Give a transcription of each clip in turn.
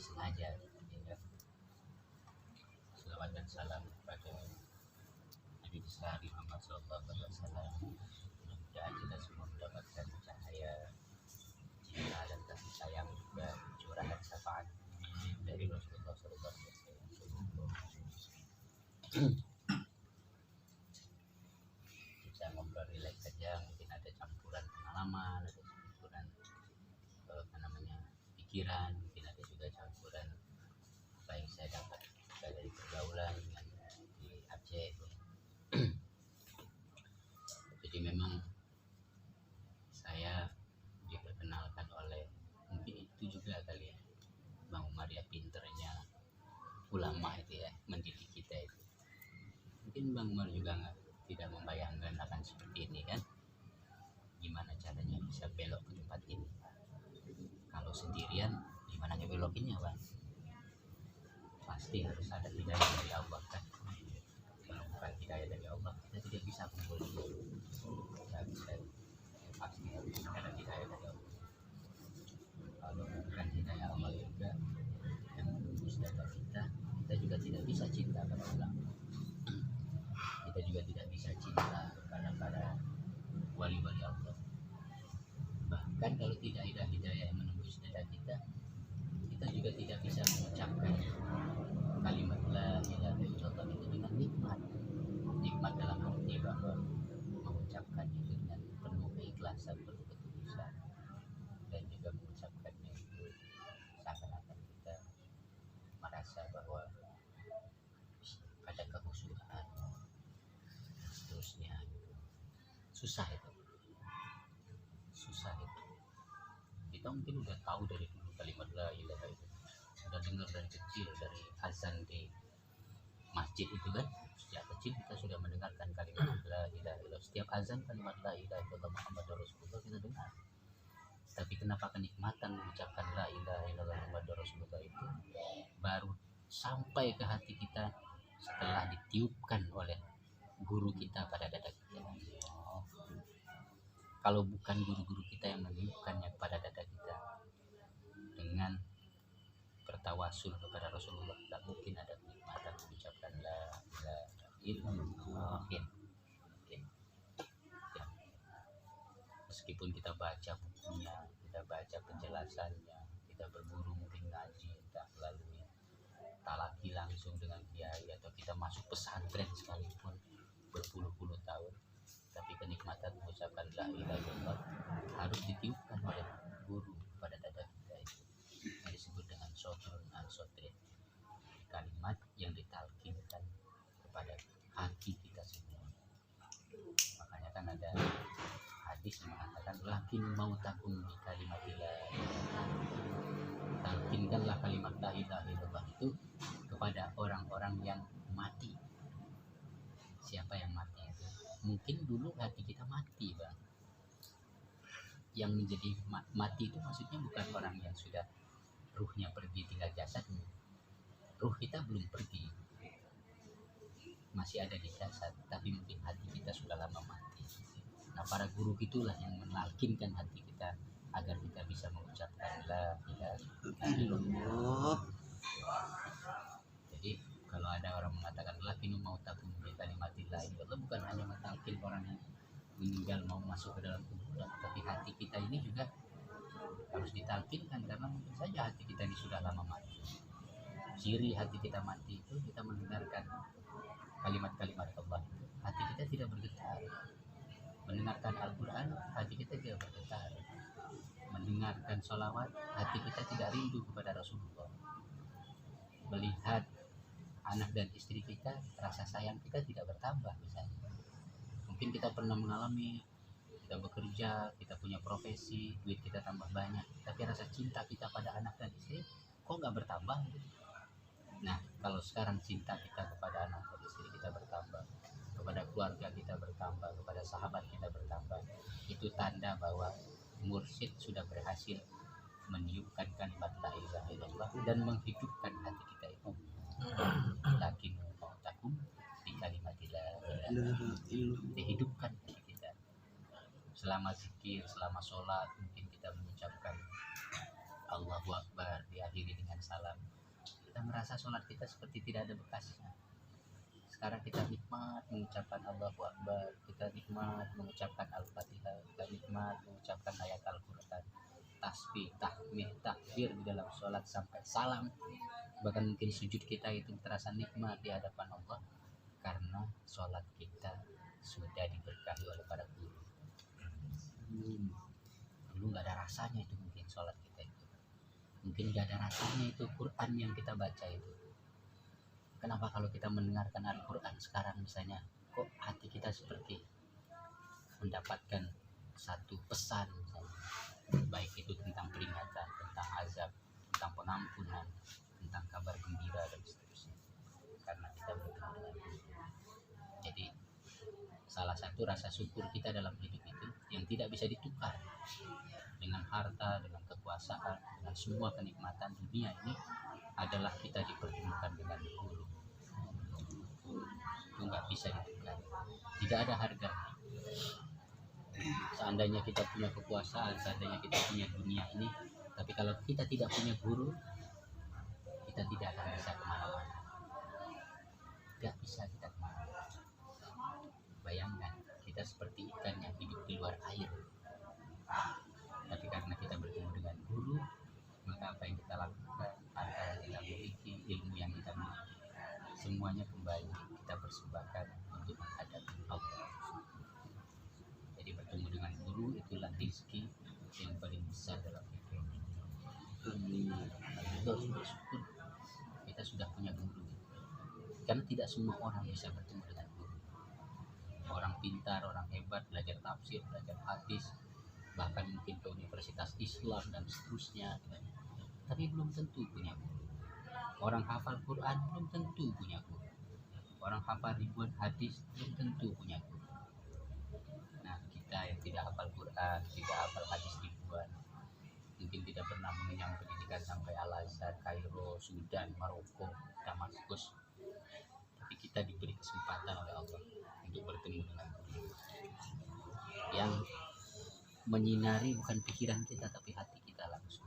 sengaja ya. Selawat dan salam kepada Nabi besar Muhammad SAW. Mudah-mudahan kita semua mendapatkan cahaya cinta dan kasih sayang dan curahan syafaat dari Rasulullah SAW. Kita ngobrol relax saja, mungkin ada campuran pengalaman, ada campuran pikiran, mungkin ada juga campuran apa yang saya dapat dari pergaulan di Aceh. Jadi memang saya diperkenalkan oleh, mungkin itu juga kali ya, Bang Umar ya, pinternya ulama itu ya, mendidik kita itu. Mungkin Bang Umar juga tidak membayangkan akan seperti ini kan, gimana caranya bisa belok ke tempat ini. Kalau sendirian gimana ngebelokinnya Bang? Pasti harus ada hidayah dari Allah kan. Kalau bukan hidayah dari Allah, kita tidak bisa kumpul ini. Tidak bisa, pasti harus ada hidayah dari Allah. Kalau bukan hidayah Allah juga yang menembus dada kita juga tidak bisa cinta pada ulama. Kita juga tidak bisa cinta kepada para wali-wali Allah. Bahkan kalau tidak ada hidayah yang menembus dada kita juga tidak bisa mengucapkan kalimat la ilaha illallah itu dengan nikmat dalam arti bahwa mengucapkan itu dengan penuh keikhlasan, penuh ketulusan, dan juga mengucapkannya itu seakan-akan kita merasa bahwa ada kekhusyuan, seterusnya. Susah itu. Kita mungkin udah tahu dari dulu kalimat la ilaha illallah, sudah dengar dari kecil, dari azan di masjid itu kan. Sejak kecil kita sudah mendengarkan kalimat la ilaha illallah. Setiap azan kalimat la ilaha illallah Muhammadur Rasulullah kita dengar. Tapi kenapa kenikmatan mengucapkan la ilaha illallah Muhammadur Rasulullah itu baru sampai ke hati kita setelah ditiupkan oleh guru kita pada dada kita. Kalau bukan guru-guru kita yang meniupkannya kepada dada kita dengan bertawasul kepada Rasulullah, tidak mungkin ada kenikmatan mengucapkan la ilaha illallah. Mungkin. Ya. Meskipun kita baca bukunya, kita baca penjelasannya, kita berguru mungkin ngaji, entah melalui talaki langsung dengan kiai, atau kita masuk pesantren sekalipun berpuluh-puluh tahun, tapi kenikmatan mengucapkan la ilaha illallah harus ditiupkan oleh guru pada dada kita itu. Yang disebut dengan sotrun an-sotrin, kalimat yang ditalkinkan kepada hati kita semua. Makanya kan ada hadis yang mengatakan lakin mautakum bi kalimatillah, talkinkanlah kalimat la ilaha illallah itu kepada orang-orang yang mati. Siapa yang mati itu? Mungkin dulu hati kita mati Bang. Yang menjadi mati itu maksudnya bukan orang yang sudah ruhnya pergi tinggal jasadnya. Ruh kita belum pergi, masih ada di jasad, tapi mungkin hati kita sudah lama mati. Nah, para guru itulah yang menalkinkan hati kita agar kita bisa mengucapkan la ilaha illallah. Jadi kalau ada orang mengatakan lakinu mautakum bi kalimatillah illallah, bukan hanya mentalkin orang yang meninggal mau masuk ke dalam kuburan, tapi hati kita ini juga harus ditalkinkan, karena mungkin saja hati kita ini sudah lama mati. Ciri hati kita mati itu kita mendengarkan kalimat-kalimat Allah itu, hati kita tidak bergetar. Mendengarkan Al-Quran, hati kita tidak bergetar. Mendengarkan sholawat, hati kita tidak rindu kepada Rasulullah. Melihat anak dan istri kita, rasa sayang kita tidak bertambah misalnya. Mungkin kita pernah mengalami, kita bekerja, kita punya profesi, duit kita tambah banyak, tapi rasa cinta kita pada anak dan istri kok nggak bertambah gitu. Nah, kalau sekarang cinta kita kepada anak dan istri kita bertambah, kepada keluarga kita bertambah, kepada sahabat kita bertambah, itu tanda bahwa mursyid sudah berhasil meniupkan kalimat la ilaha illallah dan menghidupkan hati kita itu. Lakin mautakum di kalimatillah, dihidupkan hati kita. Selama zikir, selama sholat, mungkin kita mengucapkan Allahu Akbar diakhiri dengan salam, kita merasa sholat kita seperti tidak ada bekasnya. Sekarang kita nikmat mengucapkan Allahu Akbar, kita nikmat mengucapkan Al-Fatihah, kita nikmat mengucapkan ayat Al-Quran, tasbih, tahmid, takbir di dalam sholat sampai salam. Bahkan mungkin sujud kita itu terasa nikmat di hadapan Allah karena sholat kita sudah diberkahi oleh para guru. Dulu nggak ada rasanya itu mungkin sholat kita itu, mungkin nggak ada rasanya itu Quran yang kita baca itu. Kenapa kalau kita mendengarkan Al-Quran sekarang misalnya, kok hati kita seperti mendapatkan satu pesan misalnya, baik itu tentang peringatan, tentang azab, tentang pengampunan, tentang kabar gembira dan seterusnya, karena kita bertemu dengan Guru. Jadi salah satu rasa syukur kita dalam hidup itu yang tidak bisa ditukar dengan harta, dengan kekuasaan, dengan semua kenikmatan dunia ini adalah kita dipertemukan dengan guru. Itu nggak bisa ditukar, tidak ada harga. Seandainya kita punya kekuasaan, seandainya kita punya dunia ini, tapi kalau kita tidak punya guru, kita tidak akan bisa kemana-mana. Tidak bisa kita kemana-mana. Bayangkan kita seperti ikan yang hidup di luar air, tapi karena kita bertemu dengan guru, maka apa yang kita lakukan, harta yang kita miliki, ilmu yang kita miliki, semuanya kembali kita persembahkan untuk menghadapi Allah. Jadi bertemu dengan guru itulah rezeki yang paling besar dalam hidup. Kita harus bersyukur kita sudah punya guru, karena tidak semua orang bisa bertemu dengan guru. Orang pintar, orang hebat, belajar tafsir, belajar hadis, bahkan mungkin ke universitas Islam dan seterusnya, tapi belum tentu punya guru. Orang hafal Quran belum tentu punya guru. Orang hafal ribuan hadis belum tentu punya guru. Nah, kita yang tidak hafal Quran, tidak hafal hadis ribuan, mungkin tidak pernah mengenyam pendidikan sampai Al-Azhar, Kairo, Sudan, Maroko, Damaskus, tapi kita diberi kesempatan oleh Allah untuk bertemu dengan guru yang menyinari bukan pikiran kita tapi hati kita langsung.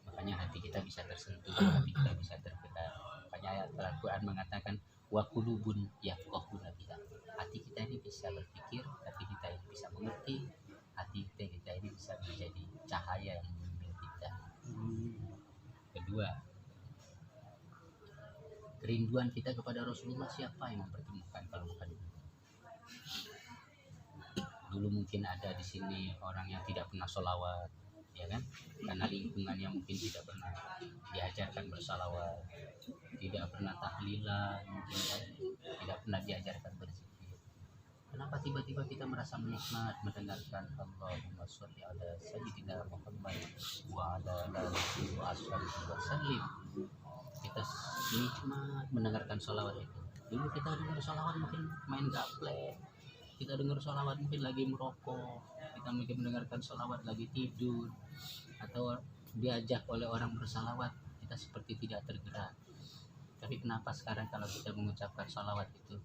Makanya hati kita bisa tersentuh, hati kita bisa tergerak. Makanya ayat Al-Quran mengatakan wa qulubun yafqahuna biha. Hati kita ini bisa berpikir, hati kita ini bisa mengerti, hati kita ini bisa menjadi cahaya yang membimbing kita. Kedua, kerinduan kita kepada Rasulullah siapa yang mempertemukan kalau bukan guru? Dulu mungkin ada di sini orang yang tidak pernah sholawat, ya kan? Karena lingkungannya mungkin tidak pernah diajarkan bersalawat, tidak pernah tahlilan, mungkin kan? Tidak pernah diajarkan berzikir. Kenapa tiba-tiba kita merasa menikmat mendengarkan Allahumma sholli ala sayyidina Muhammad wa ala alihi wa ashabihi wa sallim. Kita nikmat mendengarkan sholawat itu. Dulu kita dengar sholawat mungkin main gaplek, kita dengar sholawat mungkin lagi merokok, kita mungkin mendengarkan sholawat lagi tidur, atau diajak oleh orang bersalawat, kita seperti tidak tergerak. Tapi kenapa sekarang kalau kita mengucapkan sholawat itu,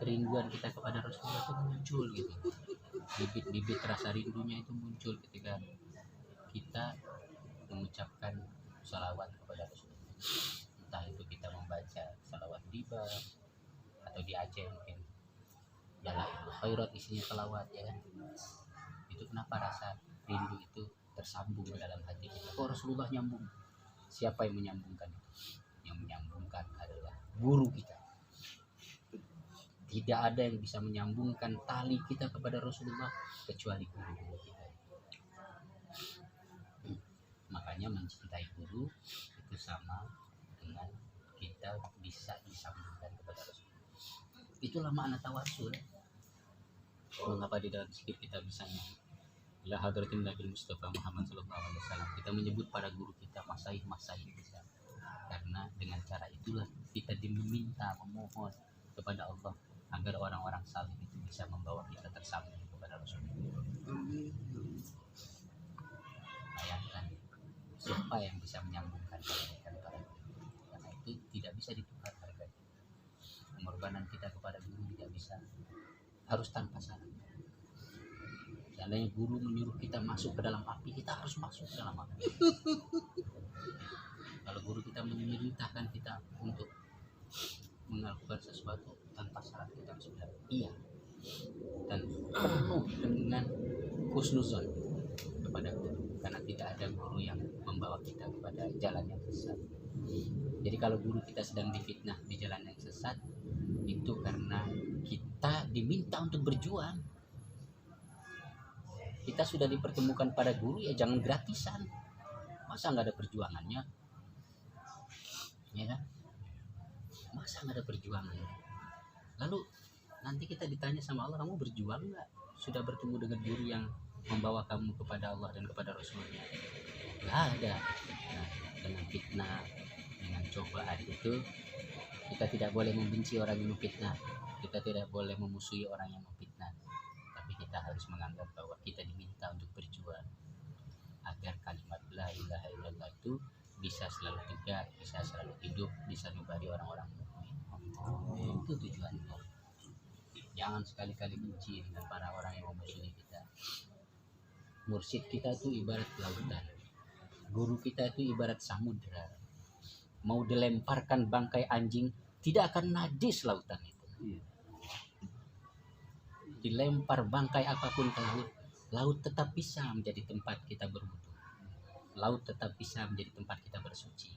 kerinduan kita kepada Rasulullah itu muncul gitu. Bibit-bibit rasa rindunya itu muncul ketika kita mengucapkan sholawat kepada Rasulullah. Entah itu kita membaca sholawat riba, atau di Aceh mungkin Jalailu Khairat isinya selawat, ya kan? Itu kenapa rasa rindu itu tersambung dalam hati kita. Kok Rasulullah nyambung? Siapa yang menyambungkan itu? Yang menyambungkan adalah guru kita. Tidak ada yang bisa menyambungkan tali kita kepada Rasulullah kecuali guru kita. Makanya mencintai guru itu sama dengan kita bisa disambungkan kepada Rasulullah. Itulah makna tawasul. Mengapa di dalam zikir kita bisa ila hadratin Nabi Mustafa Muhammad sallallahu alaihi wasallam, kita menyebut para guru kita, masaih kita, karena dengan cara itulah kita diminta memohon kepada Allah agar orang-orang saleh itu bisa membawa kita tersambung kepada Rasulullah. Bayangkan siapa yang bisa menyambungkan kita kepada guru, karena itu tidak bisa ditukar harganya. Pengorbanan kita kepada guru tidak bisa, harus tanpa syarat. Seandainya guru menyuruh kita masuk ke dalam api, kita harus masuk ke dalam api. Kalau guru kita memerintahkan kita untuk melakukan sesuatu tanpa syarat, kita harus bilang iya, dan penuh dengan husnuzon kepada guru, karena tidak ada guru yang membawa kita kepada jalan yang sesat. Jadi kalau guru kita sedang difitnah di jalan yang sesat, itu karena kita diminta untuk berjuang. Kita sudah dipertemukan pada guru, ya jangan gratisan. Masa nggak ada perjuangannya? Ya kan? Masa nggak ada perjuangannya? Lalu nanti kita ditanya sama Allah, kamu berjuang nggak? Sudah bertemu dengan guru yang membawa kamu kepada Allah dan kepada Rasulnya? Nggak ada. Nah, dengan fitnah, dengan cobaan itu, kita tidak boleh membenci orang yang memfitnah, kita tidak boleh memusuhi orang yang memfitnah, tapi kita harus menganggap bahwa kita diminta untuk berjuang agar kalimat la ilaha illallah itu bisa selalu tegak, bisa selalu hidup, bisa menjadi orang-orang mukmin. Itu tujuannya. Jangan sekali-kali benci dengan para orang yang memusuhi kita. Mursyid kita itu ibarat lautan, guru kita itu ibarat samudra. Mau dilemparkan bangkai anjing, tidak akan najis lautan itu. Dilempar bangkai apapun ke laut, laut tetap bisa menjadi tempat kita berwudu. Laut tetap bisa menjadi tempat kita bersuci.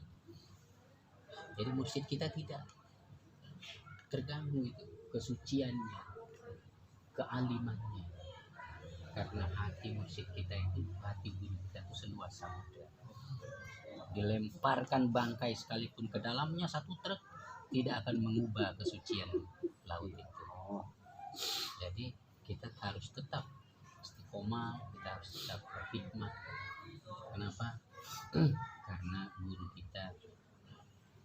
Jadi mursyid kita tidak terganggu itu kesuciannya, kealimannya, karena hati mursyid kita itu, hati guru kita itu seluas samudra. Dilemparkan bangkai sekalipun ke dalamnya satu truk, tidak akan mengubah kesucian laut itu. Jadi kita harus tetap istiqomah, kita harus tetap berkhidmat. Kenapa? Karena guru kita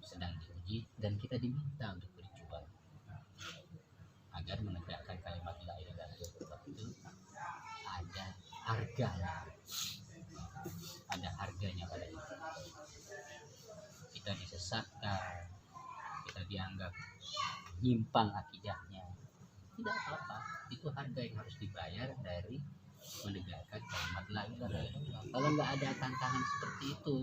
sedang diuji dan kita diminta untuk berjuang agar menegakkan kalimat la ilaha illallah itu ada harganya, ada harganya pada itu. Kita disesatkan, kita dianggap nyimpang akidahnya, tidak apa-apa, itu harga yang harus dibayar dari menegakkan kalimat la ilaha illallah. Kalau nggak ada tantangan seperti itu,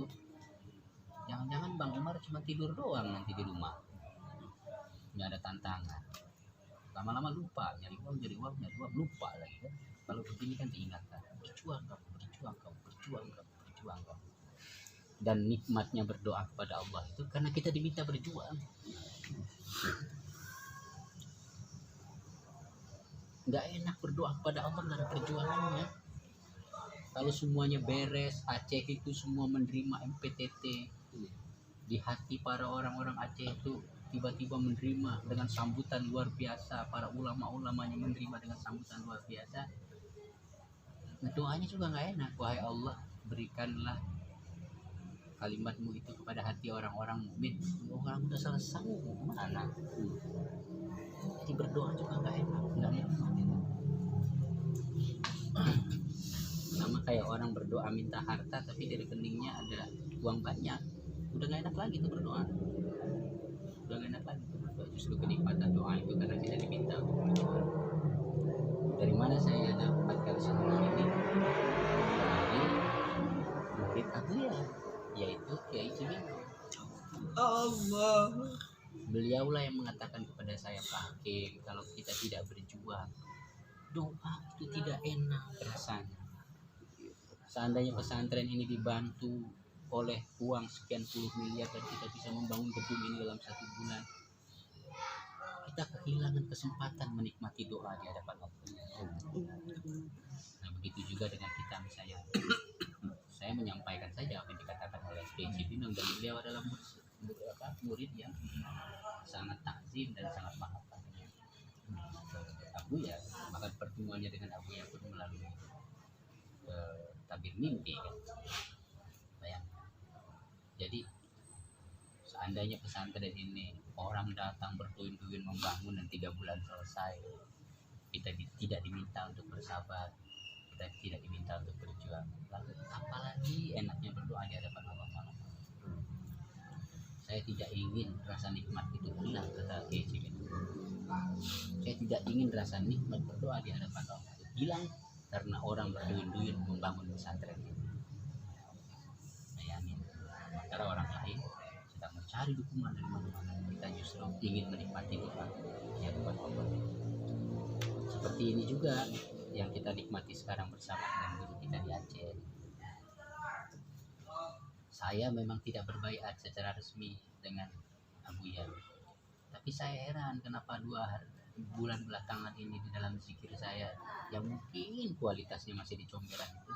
jangan-jangan Bang Umar cuma tidur doang nanti di rumah, nggak ada tantangan. Lama-lama lupa, nyari uang, lupa lagi kan. Kalau begini kan diingatkan, berjuang kamu. Dan nikmatnya berdoa kepada Allah itu karena kita diminta berjuang. Nggak enak berdoa kepada Allah nggak ada perjuangannya. Kalau semuanya beres, Aceh itu semua menerima MPTT, di hati para orang-orang Aceh itu tiba-tiba menerima dengan sambutan luar biasa, para ulama-ulamanya menerima dengan sambutan luar biasa. Nah, doanya juga nggak enak, wahai Allah berikanlah kalimatmu itu kepada hati orang-orang mukmin. Orang udah selesai mana? Jadi berdoa juga nggak enak, nggak enak gitu. Sama kayak orang berdoa minta harta tapi di rekeningnya ada uang banyak, udah nggak enak lagi tuh berdoa. Udah nggak enak lagi tuh berdoa. Justru kenikmatan doa itu karena kita diminta untuk berdoa. Dari mana saya dapatkan semua ini? Dari murid aku ya, yaitu Kiai Cibinong. Allah. Beliaulah yang mengatakan kepada saya, Pak Hakim, kalau kita tidak berjuang, doa itu tidak enak rasanya. Seandainya pesantren ini dibantu oleh uang sekian puluh miliar dan kita bisa membangun gedung ini dalam 1 bulan, kita kehilangan kesempatan menikmati doa di hadapan Allah. Nah, begitu juga dengan kita misalnya. Saya menyampaikan saja apa yang dikatakan oleh Kiai Cibinong, dan beliau adalah murid yang sangat takzim dan sangat mahabbah Abu ya. Bahkan pertemuannya dengan Abu ya pun melalui tabir mimpi kan. Bayangkan. Jadi seandainya pesantren ini orang datang bertuin-tuin membangun dan 3 bulan selesai, kita tidak diminta untuk bersabar, kita tidak diminta untuk berjuang, lalu apalagi enaknya berdoa di hadapan Allah Maha. Saya tidak ingin rasa nikmat itu hilang, kata Kiai Cibinong. Saya tidak ingin rasa nikmat berdoa di hadapan Allah itu hilang, karena orang berduyun-duyun membangun pesantren itu. Bayangin, sementara orang lain sedang mencari dukungan dari mana-mana, kita justru ingin menikmati nikmat yang Tuhan Allah. Seperti ini juga yang kita nikmati sekarang bersama dengan guru kita di Aceh. Saya memang tidak berbaiat secara resmi dengan Abu Yan, tapi saya heran kenapa 2 bulan belakangan ini di dalam zikir saya yang mungkin kualitasnya masih di comberan itu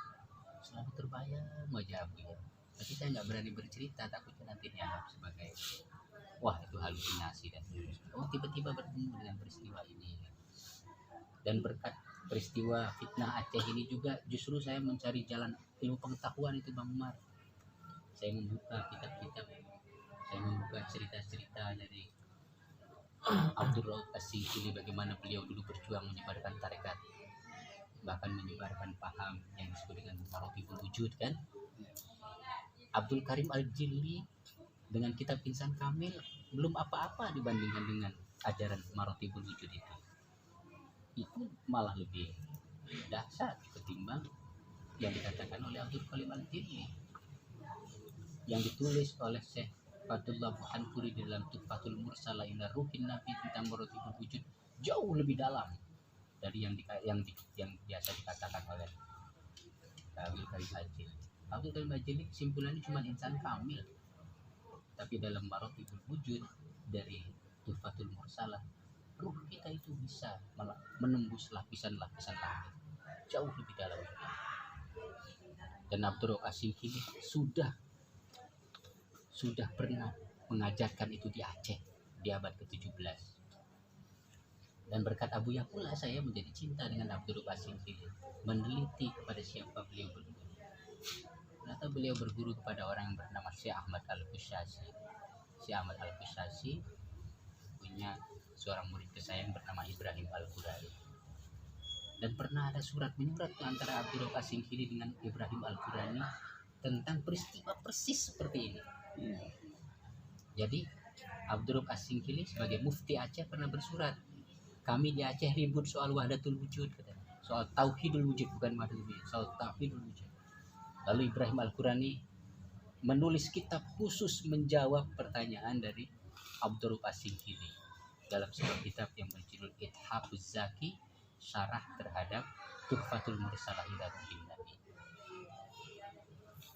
selalu terbayang wajah Abu Yan. Tapi saya nggak berani bercerita, takutnya nanti dianggap sebagai wah itu halusinasi dan tiba-tiba bertemu dengan peristiwa ini. Dan berkat peristiwa fitnah Aceh ini juga justru saya mencari jalan ilmu pengetahuan itu, Bang Umar. Saya membuka kitab-kitab, saya membuka cerita-cerita dari Abdul Rauf As-Singkili, bagaimana beliau dulu berjuang menyebarkan tarekat, bahkan menyebarkan paham yang disebut dengan Maratibul Wujud kan. Abdul Karim Al-Jilli dengan kitab Insan Kamil belum apa-apa dibandingkan dengan ajaran Maratibul Wujud itu malah lebih dahsyat ketimbang yang dikatakan oleh Abdul Karim Al-Jilli yang ditulis oleh Syekh Fadullah Buhanpuri di dalam Tuhfatul Mursalah ila Ruhin Nabi tentang Maratibul Wujud, jauh lebih dalam dari yang biasa dikatakan oleh Abdul Karim Al-Jilli. Abdul Karim Al-Jilli kesimpulannya cuma insan kamil, tapi dalam Maratibul Wujud dari Tuhfatul Mursalah, ruh kita itu bisa menembus lapisan-lapisan langit jauh lebih dalam. Dan Abdul Rauf As-Singkili sudah pernah mengajarkan itu di Aceh di abad ke-17. Dan berkat Abu Ya pula saya menjadi cinta dengan Abdul Rauf As-Singkili, meneliti kepada siapa beliau berguru. Ternyata beliau berguru kepada orang yang bernama Syekh Ahmad Al-Qushasi. Syekh Ahmad Al-Qushasi punya seorang murid kesayangan bernama Ibrahim Al-Qurani. Dan pernah ada surat menyurat antara Abdul Rauf As-Singkili dengan Ibrahim Al-Qurani tentang peristiwa persis seperti ini. Jadi Abdul Rauf As-Singkili sebagai mufti Aceh pernah bersurat, kami di Aceh ribut soal wahdatul wujud, katanya. Soal tauhidul wujud, bukan wahdatul wujud, soal tauhidul wujud. Lalu Ibrahim Al-Qurani menulis kitab khusus menjawab pertanyaan dari Abdul Rauf As-Singkili dalam sebuah kitab yang berjudul Ithafuz Zaki, syarah terhadap Tuhfatul Mursalah ila Ruhin Nabi.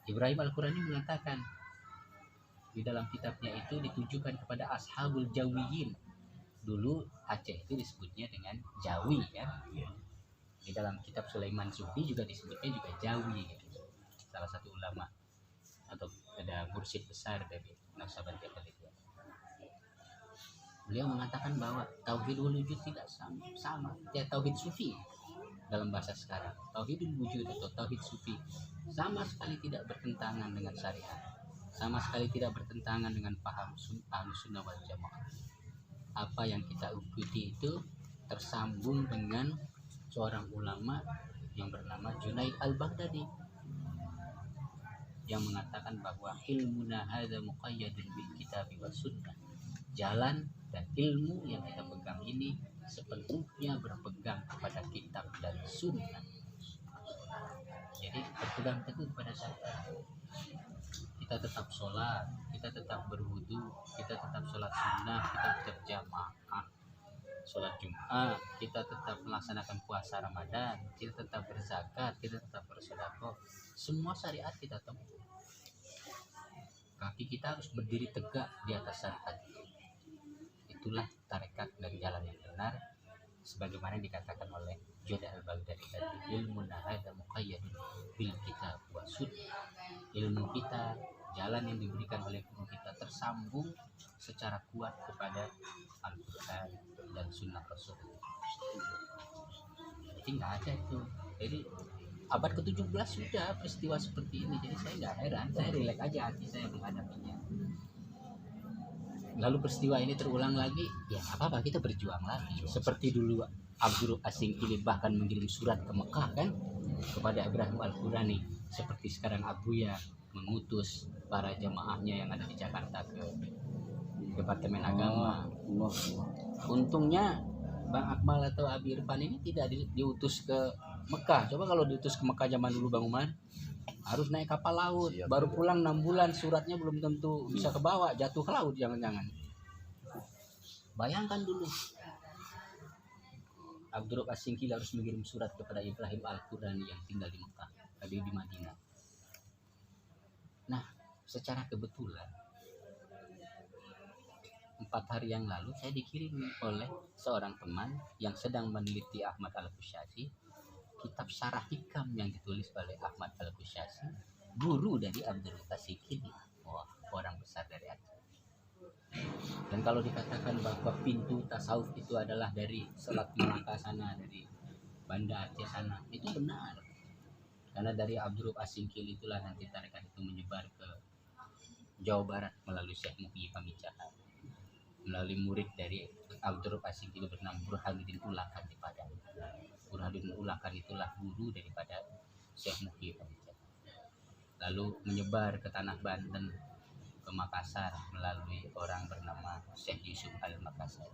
Ibrahim Al-Qurani mengatakan di dalam kitabnya itu ditujukan kepada Ashabul Jawiyin. Dulu Aceh itu disebutnya dengan Jawi kan. Di dalam kitab Sulaiman Sufi juga disebutnya juga Jawi gitu. Salah satu ulama atau ada mursyid besar dari Nasaban Katolik. Beliau mengatakan bahwa tauhidul wujud tidak sama ya tauhid sufi dalam bahasa sekarang. Tauhidul wujud atau tauhid sufi sama sekali tidak bertentangan dengan syariat, sama sekali tidak bertentangan dengan paham Ahlussunnah wal Jamaah. Apa yang kita ikuti itu tersambung dengan seorang ulama yang bernama Junaid Al-Baghdadi yang mengatakan bahwa ilmuna hadza muqayyadun bil kitabi was sunnah. Jalan dan ilmu yang kita pegang ini sepenuhnya berpegang kepada kitab dan sunnah. Jadi berpegang teguh kepada syariat. Kita tetap sholat, kita tetap berwudu, kita tetap sholat sunnah, kita tetap jamaah, sholat Jumat, kita tetap melaksanakan puasa Ramadan, kita tetap berzakat, kita tetap bersedekah. Semua syariat kita tempuh. Kaki kita harus berdiri tegak di atas syariat. Itulah tarekat dan jalan yang benar, sebagaimana dikatakan oleh Junaid Al-Baghdadi tadi, ilmu hadza muqayyadun bil kitab wa sunnah. Ilmu kita, jalan yang diberikan oleh guru kita tersambung secara kuat kepada Al-Quran dan Sunnah Rasulullah. Jadi nggak ada itu. Jadi abad ke-17 sudah peristiwa seperti ini. Jadi saya nggak heran, saya rileks aja hati saya menghadapinya. Lalu peristiwa ini terulang lagi, ya apa-apa, kita berjuang lagi. Seperti dulu Abdul Rauf As-Singkili bahkan mengirim surat ke Mekah kan kepada Ibrahim Al-Qurani. Seperti sekarang Abuya mengutus para jamaahnya yang ada di Jakarta ke Departemen Agama. Untungnya Bang Akmal atau Abi Irfan ini tidak diutus ke Mekah. Coba kalau diutus ke Mekah zaman dulu Bang Umar, harus naik kapal laut, Siap. baru pulang 6 bulan, suratnya belum tentu bisa kebawa, jatuh ke laut jangan-jangan. Bayangkan dulu Abdurrahman As-Singkil harus mengirim surat kepada Ibrahim Al-Qurani yang tinggal di Mekah, tadi di Madinah. Nah, secara kebetulan 4 hari yang lalu saya dikirim oleh seorang teman yang sedang meneliti Ahmad Al-Qushasi, kitab Syarah Hikam yang ditulis oleh Ahmad Al-Qushasi, guru dari Abdurrahman As-Singkil. Wah, orang besar dari Aceh. Dan kalau dikatakan bahwa pintu tasawuf itu adalah dari Selat Melaka sana, dari Banda Aceh sana, itu benar. Karena dari Abdurrahman As-Singkil itulah nanti tarekat itu menyebar ke Jawa Barat melalui Syekh Muhyi Pamijahan, melalui murid dari Abdurrahman As-Singkil bernama Burhanuddin Ulakan di Padang. Burhanuddin Ulakan itulah guru daripada Syekh Muhyi Pamijahan. Lalu menyebar ke tanah Banten, ke Makassar melalui orang bernama Syekh Yusuf Al-Makassar.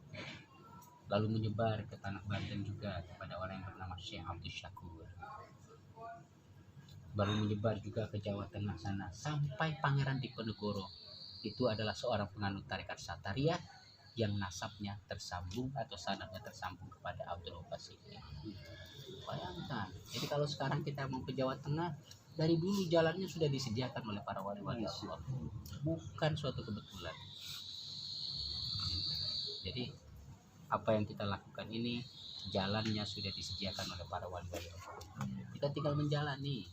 Lalu menyebar ke tanah Banten juga kepada orang yang bernama Syekh Abdul Syakur. Baru menyebar juga ke Jawa Tengah sana sampai Pangeran Diponegoro. Itu adalah seorang penganut tarekat Satariyah yang nasabnya tersambung atau sanadnya tersambung kepada Abdul Qasim. Bayangkan. Jadi kalau sekarang kita mau ke Jawa Tengah, dari dulu jalannya sudah disediakan oleh para wali-wali Allah. Bukan suatu kebetulan. Jadi apa yang kita lakukan ini jalannya sudah disediakan oleh para wali-wali Allah. Kita tinggal menjalani.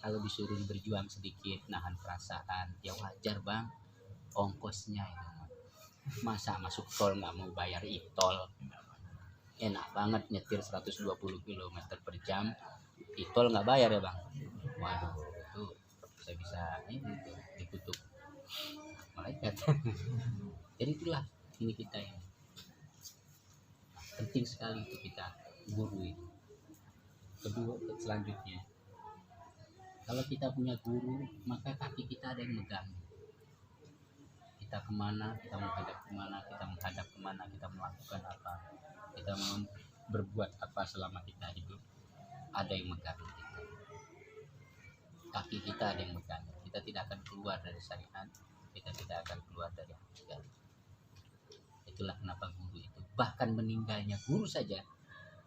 Kalau disuruh berjuang sedikit, nahan perasaan, ya wajar Bang. Ongkosnya itu. Masa masuk tol nggak mau bayar e-tol? Enak banget nyetir 120 km per jam, e-tol nggak bayar ya Bang? Waduh, itu bisa ini dikutuk malaikat. Jadi itulah ini kita yang penting sekali untuk kita guru itu. Kedua, selanjutnya, kalau kita punya guru, maka kaki kita ada yang megang. Kita kemana, kita menghadap kemana, kita menghadap kemana, kita melakukan apa, kita mau berbuat apa selama kita hidup, ada yang megang kita. Kaki kita ada yang megang. Kita tidak akan keluar dari syariat, kita tidak akan keluar dari hakikat. Itulah kenapa guru itu, bahkan meninggalnya guru saja,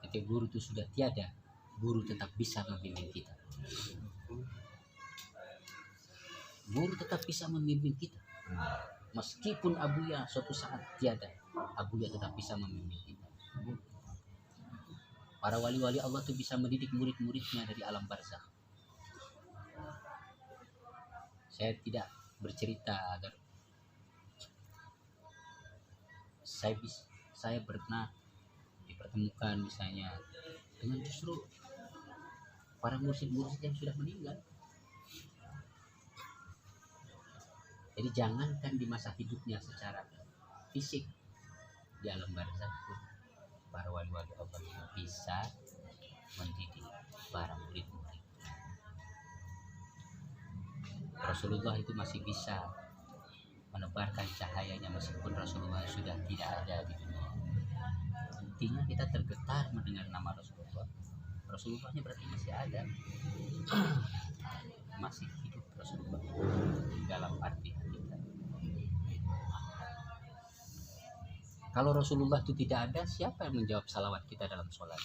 ketika guru itu sudah tiada, guru tetap bisa membimbing kita. Guru tetap bisa membimbing kita. Meskipun Abuya suatu saat tiada, Abuya tetap bisa membimbing kita. Para wali-wali Allah itu bisa mendidik murid-muridnya dari alam barzakh. Saya tidak bercerita agar saya pernah dipertemukan misalnya dengan justru para mursyid-mursyid yang sudah meninggal. Jadi jangankan di masa hidupnya secara fisik, di alam barzakh pun para wali-wali Allah bisa mendidik para murid-murid. Rasulullah itu masih bisa menebarkan cahayanya meskipun Rasulullah sudah tidak ada di dunia. Intinya kita tergetar mendengar nama Rasulullah. Rasulullahnya berarti masih ada, masih hidup Rasulullah dalam arti hakikat. Kalau Rasulullah itu tidak ada, siapa yang menjawab salawat kita dalam sholat?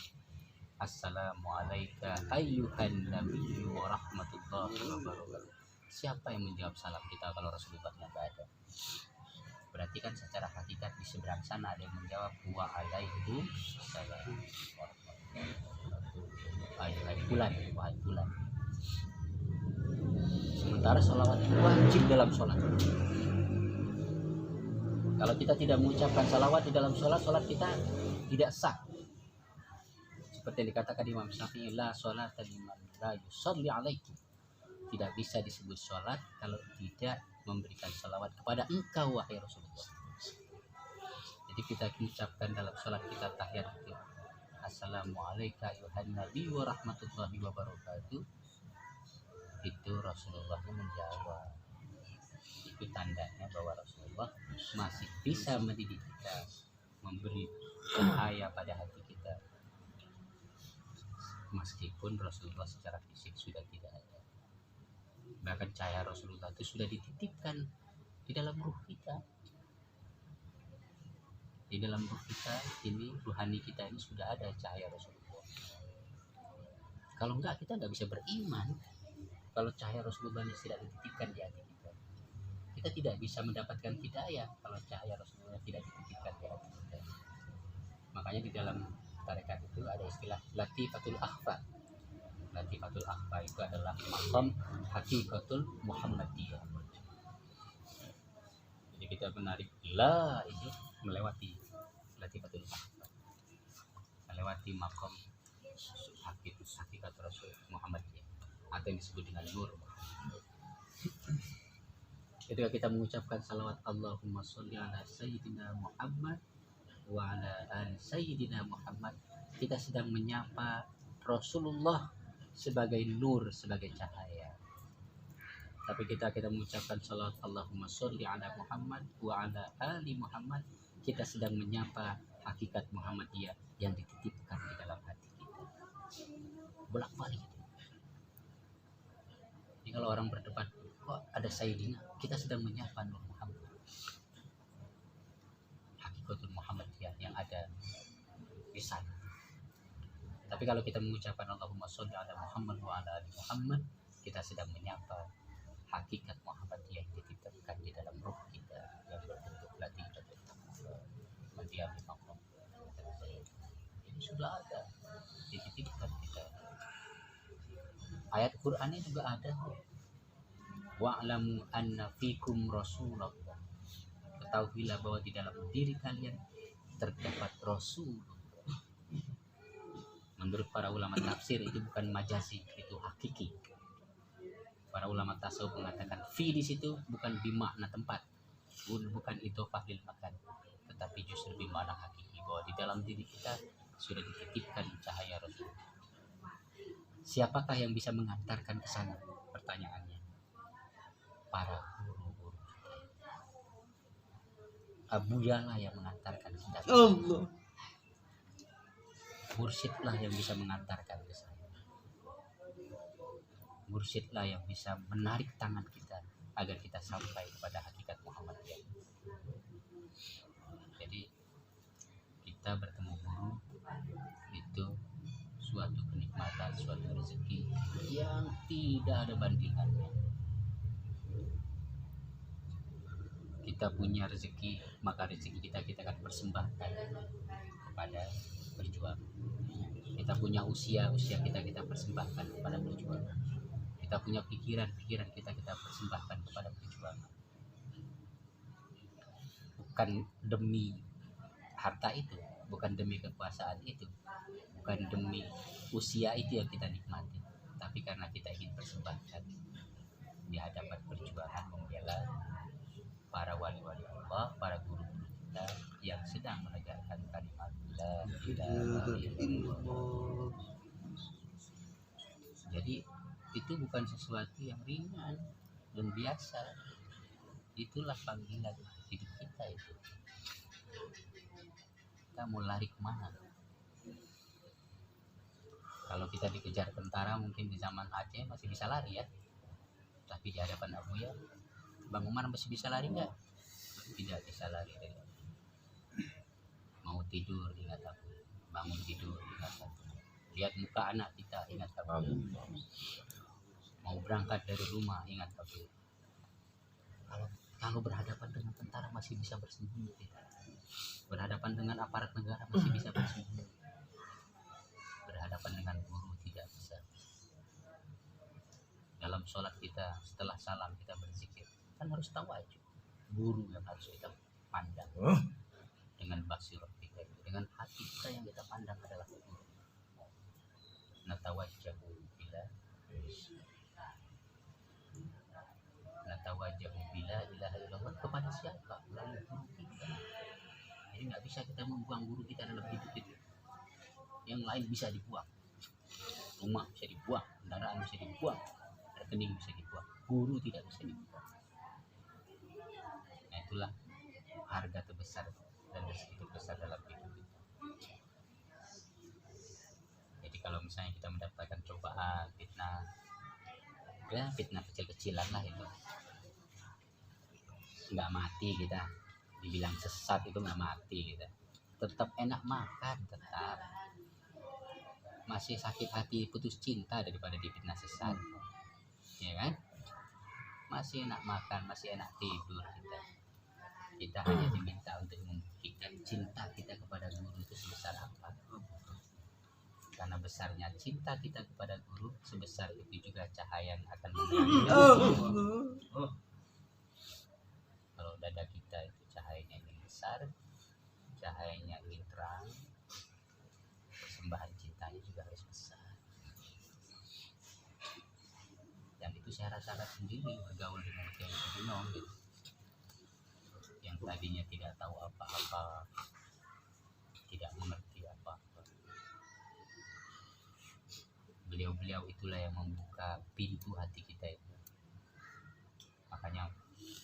Assalamualaikum ayyuhan nabiyyu wa rahmatullahi wa barakatuh. Siapa yang menjawab salam kita kalau Rasulullah tidak ada? Berarti kan secara hakikat di seberang sana ada yang menjawab wa alaikum salam. Wahai bulan. Sementara salawat itu wajib dalam sholat. Kalau kita tidak mengucapkan salawat di dalam sholat, sholat kita tidak sah. Seperti yang dikatakan Imam Syafi'i, la sholata liman la yusalli alaikum. Tidak bisa disebut sholat kalau tidak memberikan salawat kepada engkau wahai Rasulullah. Jadi kita mengucapkan dalam sholat kita tahiyat itu Assalamualaikum ayuhan nabi wa rahmatullahi wa barakatuh. Itu Rasulullah menjawab. Itu tandanya bahwa Rasulullah masih bisa mendidik kita, memberi cahaya pada hati kita. meskipun Rasulullah secara fisik sudah tidak ada. Bahkan cahaya Rasulullah itu sudah dititipkan di dalam ruh kita. Di dalam ruh kita ini, ruhani kita ini sudah ada cahaya Rasulullah. Kalau enggak, kita nggak bisa beriman. Kalau cahaya Rasulullah ini tidak dititipkan di hati kita, kita tidak bisa mendapatkan hidayah kalau cahaya Rasulullah tidak dititipkan di hati kita. Makanya di dalam tarekat itu ada istilah Latifatul Akhfa. Latifatul Akhfa itu adalah maqam hakikatul Muhammadiyah. Jadi kita menarik la itu melewati Latifatul Akhfa, melewati maqam hakikat Rasul Muhammadiyah atau yang disebut dengan nur. Ketika kita mengucapkan salawat Allahumma sholli ala sayyidina Muhammad wa ala ali sayyidina Muhammad, kita sedang menyapa Rasulullah sebagai nur, sebagai cahaya. Tapi kita mengucapkan salawat Allahumma sholli ala Muhammad wa ala ali Muhammad, kita sedang menyapa hakikat Muhammadiyah yang dititipkan di dalam hati kita. Bolak-balik. Jadi kalau orang berdebat, kok ada Sayyidina, kita sedang menyapa Nur Muhammad, hakikatul Muhammadiyah yang ada di sana. Tapi kalau kita mengucapkan Allahumma sholli ala Muhammad wa ala ali Muhammad, kita sedang menyapa hakikat Muhammadiyah yang dititipkan di dalam ruh kita yang berbentuk latifatul mendiami maqam. Ini sudah ada dititipkan kita. Ayat Qur'annya juga ada. Wa'lamu anna fikum Rasulullah. Ketahuilah bahwa di dalam diri kalian terdapat Rasul. Menurut para ulama tafsir itu bukan majazi, itu hakiki. Para ulama tasawuf mengatakan fi di situ bukan bermakna tempat, bukan idhofah lil makan, tetapi justru bermakna hakiki, bahwa di dalam diri kita sudah dititipkan cahaya Rasul. Siapakah yang bisa mengantarkan ke sana? Pertanyaannya. Para guru-guru. Abuyalah yang mengantarkan kita. Allah. Mursyidlah yang bisa mengantarkan ke sana. Mursyidlah yang bisa menarik tangan kita agar kita sampai kepada hakikat Muhammadiyah. Jadi kita bertemu guru itu suatu kenikmatan, suatu rezeki yang tidak ada bandingannya. Kita punya rezeki, maka rezeki kita akan persembahkan kepada perjuangan. Kita punya usia kita persembahkan kepada perjuangan. Kita punya pikiran kita persembahkan kepada perjuangan. Bukan demi harta itu, bukan demi kekuasaan itu, bukan demi usia itu yang kita nikmati, tapi karena kita ingin persembahkan di hadapan perjuangan membela para wali-wali Allah, para guru-guru kita yang sedang menegakkan kalimat la ilaha illallah. Jadi itu bukan sesuatu yang ringan dan biasa. Itulah panggilan hidup kita itu. Kita mau lari kemana? Kalau kita dikejar tentara mungkin di zaman Aceh masih bisa lari ya, tapi di hadapan Abuya, Bang Umar masih bisa lari nggak? Tidak bisa lari. Mau tidur ingat aku, bangun tidur ingat aku, lihat muka anak kita ingat aku, mau berangkat dari rumah ingat aku. Kalau berhadapan dengan tentara masih bisa bersembunyi kita. Berhadapan dengan aparat negara masih bisa bersembunyi. Berhadapan dengan guru tidak bisa. Dalam sholat kita setelah salam kita berzikir, kan harus tawajud. Guru yang harus kita pandang dengan basirah kita, dengan hati kita yang kita pandang adalah guru. Natawajjahu bila ilaha illallah, kepada siapa? Melalui guru kita. Jadi nggak bisa kita membuang guru kita dalam hidup itu. Yang lain bisa dibuang, rumah bisa dibuang, kendaraan bisa dibuang, rekening bisa dibuang, guru tidak bisa dibuang. Nah itulah harga terbesar dan rezeki terbesar dalam hidup kita. Jadi Kalau misalnya kita mendapatkan cobaan, fitnah, ya fitnah kecil-kecilan lah itu, nggak mati kita. Dibilang sesat itu nggak mati kita, tetap enak makan, tetap masih sakit hati putus cinta daripada difitnah sesat, ya kan? Masih enak makan, masih enak tidur kita hanya diminta untuk membuktikan cinta kita kepada guru itu sebesar apa. Karena besarnya cinta kita kepada guru, sebesar itu juga cahaya yang akan menerangi. Oh, kalau dada kita itu cahayanya ingin besar, cahayanya ingin terang, persembahan cintanya juga harus besar. Dan itu syarat-syarat sendiri bergaul dengan Kiai Gunung gitu. Yang tadinya tidak tahu apa-apa, tidak mengerti apa-apa, beliau-beliau itulah yang membuka pintu hati kita itu. Makanya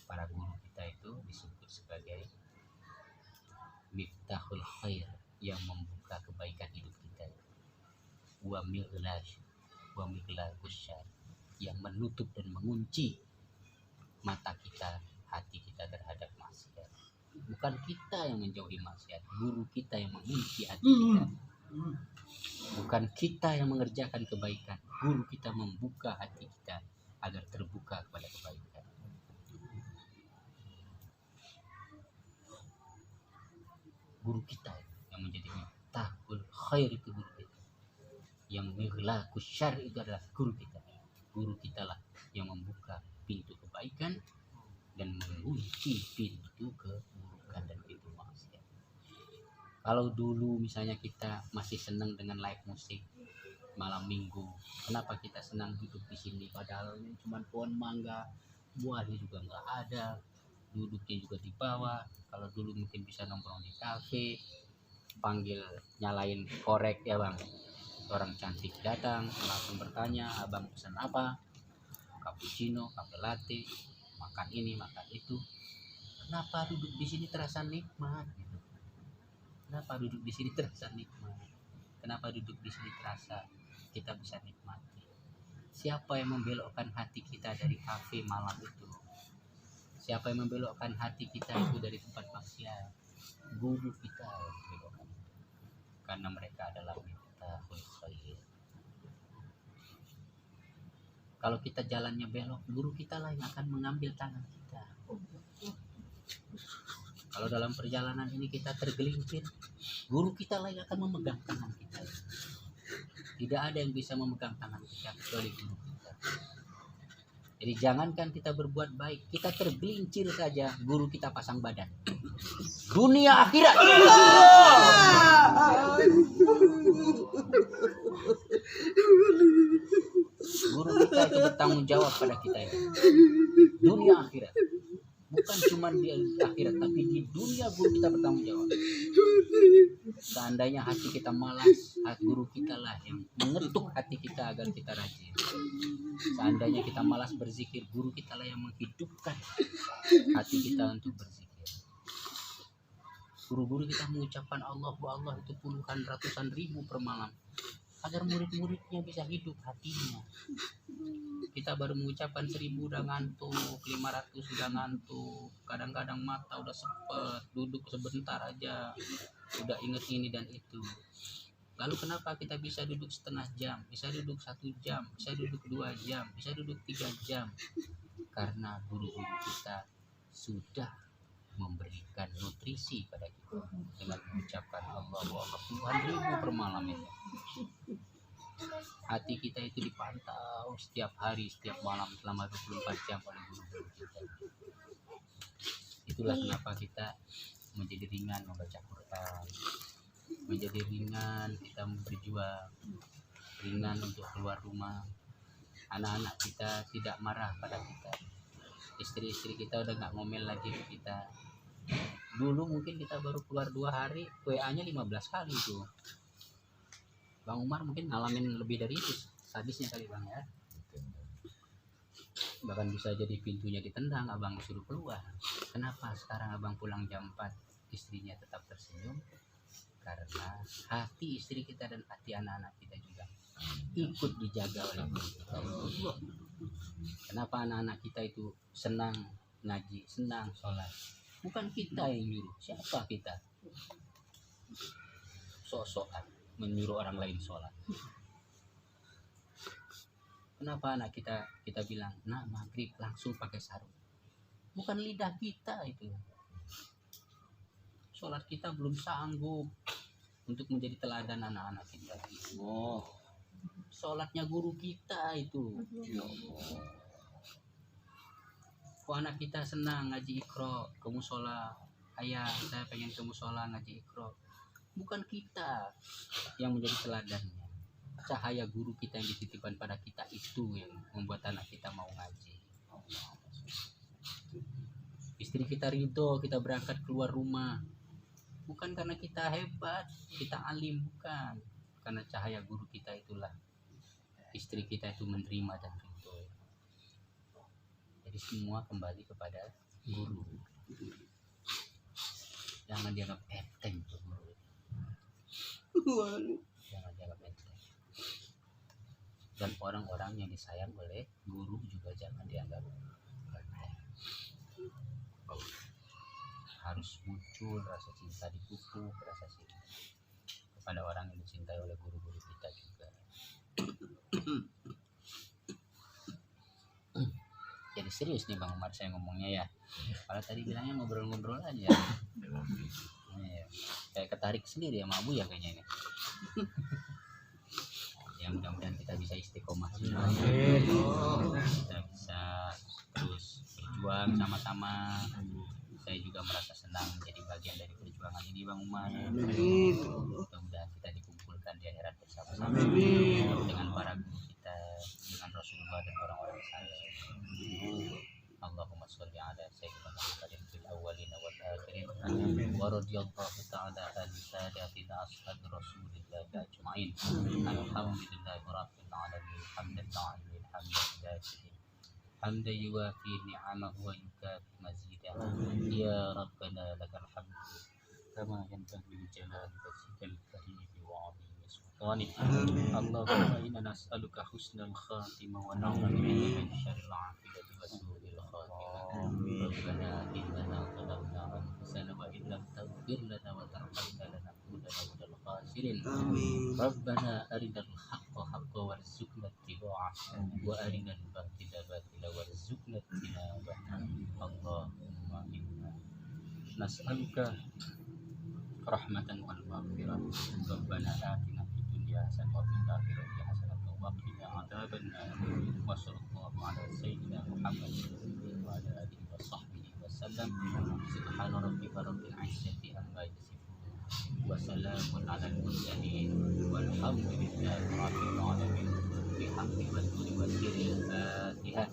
para guru kita itu disebut sebagai miftahul khair, yang membuka kebaikan hidup kita, wa mighlaqus syarr, yang menutup dan mengunci mata kita, hati kita terhadap maksiat. Bukan kita yang menjauhi maksiat, guru kita yang mengunci hati kita. Bukan kita yang mengerjakan kebaikan, guru kita membuka hati kita agar terbuka kepada kebaikan. Guru kita yang menjadi miftahul khair itu guru kita. Yang mighlaqus syarr itu adalah guru kita. Guru kita lah yang membuka pintu kebaikan dan mengunci pintu keburukan dan pintu maksiat. Kalau dulu misalnya kita masih senang dengan live musik malam minggu, kenapa kita senang duduk di sini padahal ini cuma pohon mangga, buahnya juga nggak ada, duduknya juga di bawah. Kalau dulu mungkin bisa nongkrong di kafe, panggil nyalain korek ya bang, orang cantik datang langsung bertanya, abang pesan apa, cappuccino, cafe latte, makan ini makan itu. Kenapa duduk di sini terasa nikmat gitu? Kenapa duduk di sini terasa nikmat? Kenapa duduk di sini terasa kita bisa nikmati? Siapa yang membelokkan hati kita dari kafe malam itu? Siapa yang membelokkan hati kita itu dari tempat maksiat? Guru kita yang membelokkan. Karena mereka adalah miftahul khair. Kalau kita jalannya belok, guru kita lah yang akan mengambil tangan kita. Kalau dalam perjalanan ini kita tergelincir, guru kita lah yang akan memegang tangan kita. Tidak ada yang bisa memegang tangan kita kecuali guru kita. Jadi jangankan kita berbuat baik, kita tergelincir saja, guru kita pasang badan. Dunia akhirat. Guru kita itu bertanggung jawab pada kita itu. Dunia akhirat. Bukan cuma di akhirat, tapi di dunia guru kita bertanggung jawab. Seandainya hati kita malas, guru kita lah yang mengetuk hati kita agar kita rajin. Seandainya kita malas berzikir, guru kita lah yang menghidupkan hati kita untuk berzikir. Guru-guru kita mengucapkan Allahu Allah itu puluhan ratusan ribu per malam agar murid-muridnya bisa hidup hatinya. Kita baru mengucapkan 1000 udah ngantuk, 500 udah ngantuk, kadang-kadang mata udah sepet, duduk sebentar aja udah inget ini dan itu. Lalu kenapa kita bisa duduk setengah jam, bisa duduk 1 jam, bisa duduk 2 jam, bisa duduk 3 jam? Karena guru-guru kita sudah memberikan nutrisi pada kita dengan mengucapkan Allahu Akbar puluhan ribu per malam itu. Hati kita itu dipantau setiap hari, setiap malam selama 24 jam oleh guru-guru kita. Itulah kenapa kita menjadi ringan membaca Quran, menjadi ringan kita berjuang, ringan untuk keluar rumah. Anak-anak kita tidak marah pada kita, istri-istri kita udah nggak ngomel lagi ke kita. Dulu mungkin kita baru keluar 2 hari, WA-nya 15 kali tuh. Bang Umar mungkin ngalamin lebih dari itu, sadisnya kali bang ya. Bahkan bisa jadi pintunya ditendang, abang disuruh keluar. Kenapa sekarang abang pulang jam 4, istrinya tetap tersenyum? karena hati istri kita dan hati anak-anak kita juga ikut dijaga oleh guru kita itu. Kenapa anak-anak kita itu senang ngaji, senang sholat? Bukan kita yang nyuruh. Siapa kita? Sok-sokan menyuruh orang lain sholat. Kenapa anak kita bilang, nah maghrib langsung pakai sarung? Bukan lidah kita itu. Sholat kita belum sanggup untuk menjadi teladan anak-anak kita. Oh, Sholatnya guru kita itu. ya Allah. Kok anak kita senang ngaji ikro, ke musola, ayah saya pengen ke musola ngaji ikro. Bukan kita yang menjadi teladannya. Cahaya guru kita yang dititipkan pada kita itu yang membuat anak kita mau ngaji. Istri kita ridho kita berangkat keluar rumah, bukan karena kita hebat, kita alim, bukan. Karena cahaya guru kita itulah istri kita itu menerima dan ridho. Jadi semua kembali kepada guru. Jangan dianggap enteng tuh guru. Waduh. Jangan dianggap enteng. Dan orang-orang yang disayang oleh guru juga jangan dianggap enteng. Harus muncul rasa cinta, dipupuk rasa cinta kepada orang yang dicintai oleh guru-guru kita juga. Jadi serius nih Bang Umar saya ngomongnya ya. Kalau tadi bilangnya ngobrol-ngobrol aja. Ya, kayak ketarik sendiri sama Abu ya kayaknya ini. Ya mudah-mudahan kita bisa istiqomah semua. Kita bisa terus berjuang sama-sama. Saya juga merasa senang menjadi bagian dari perjuangan ini Bang Umar. Mudah-mudahan kita dikumpulkan di akhirat bersama-sama dengan para guru kita, dengan Rasulullah dan orang-orang saleh. Allahumma sholli ala sayyidina Muhammadin fil awwalin wal akhirin wa radhiyallahu ta'ala an sadatina ashab Rasulillah ajma'in. Alhamdulillahi rabbil alamin. Hamdan lillahi hamdan حمدا يوافي نعمه ويكافئ مزيدا يا ربنا لك الحمد كما ينبغي لجلال وجهك الكريم وعظيم سلطانك. اللهم إنا نسألك حسن الخاتمة ونعوذ بك من شر العاقبة وسوء الخاتمة. ربنا إننا ظلمنا أنفسنا وإن لم تغفر لنا وترحمنا لنكونن من الخاسرين. ربنا أرنا الحق حقا وارزقنا اتباعه وأرنا الباطل باطلا وارزقنا اجتنابه. اللهم إنا نسألك رحمة والمغفرة. ربنا آتنا في الدنيا حسنة وفي الآخرة حسنة وقنا عذاب النار. وصلى الله على سيدنا محمد وعلى آله وصحبه وسلم. سبحان ربك رب العزة عما يصفون وسلام على المرسلين والحمد لله رب العالمين. بحق والنور والسر الفاتحة.